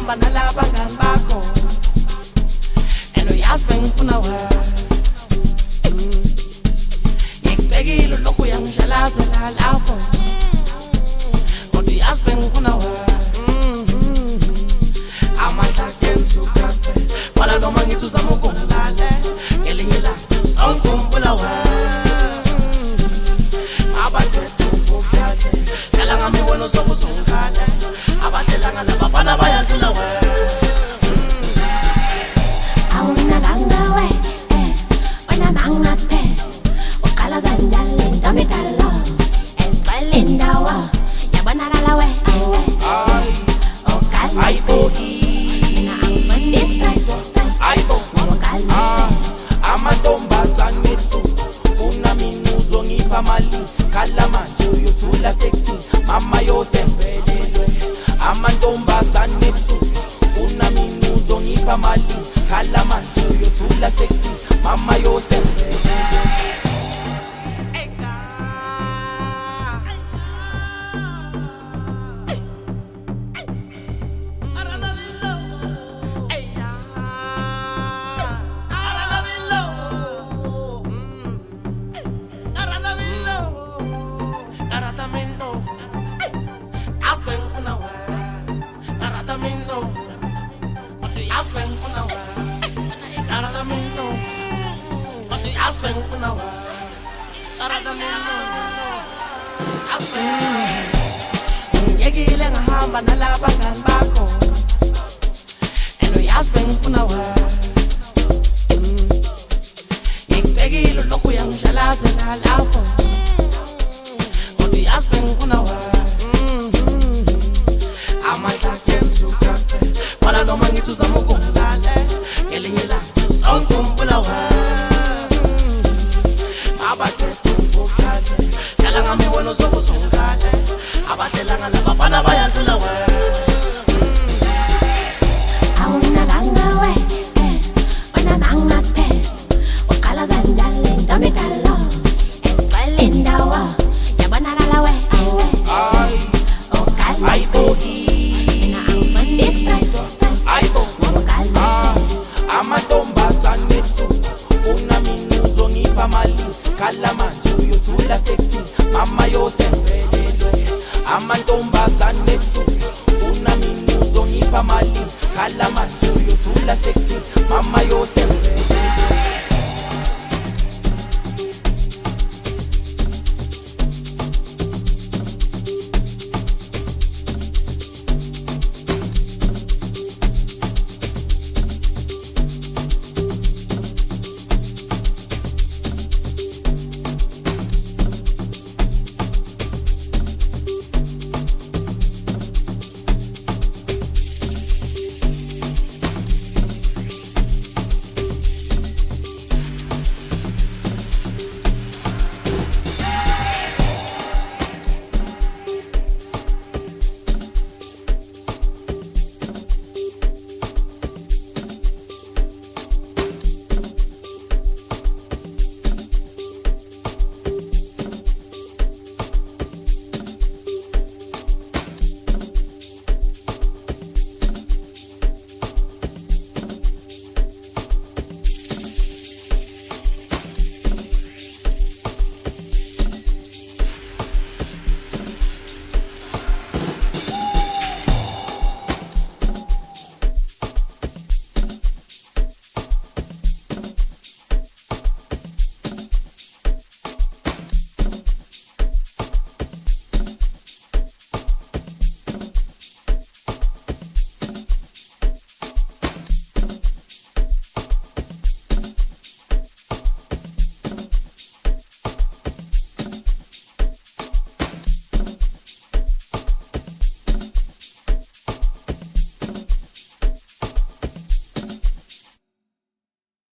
ngihamba nalabangani bakho and uyazi bengifuna wena ngikubekile lokhu uyangishalazela lapho kodwa uyazi bengifuna wena amandla kensuka wala noma ngithi uzama ukungilale ngelinye ilanga sawukhumbula wena abadethu ubukade dala ngami wena uzokuzongikale abadelanga nabafana bayadlula wena amantombazane funa mina uzongipha mali khala manje uyothula sekthi mama yosemvelelwe amantombazane funa mina uzongipha mali khala manje uyothula sekthi mama yosemvelelwe ngiyekile ngahamba nalabangani bakho and uyazi bengifuna wena ngikubekile lokhu uyangishalazela lapho kodwa uyazi bengifuna wena amandla kensuka wala noma ngithi uzama ukungilale ngelinye ilanga sawukhumbula wena abadethu ubukade dala ngami wena uzokuzongikale abadelanga nabafana bayadlula wena amantombazane funa mina uzongipha mali khala manje uyothula sekthi mama yosemvelelwe amantombazane funa mina uzongipha mali khala manje uyothula sekthi mama yosemvelelwe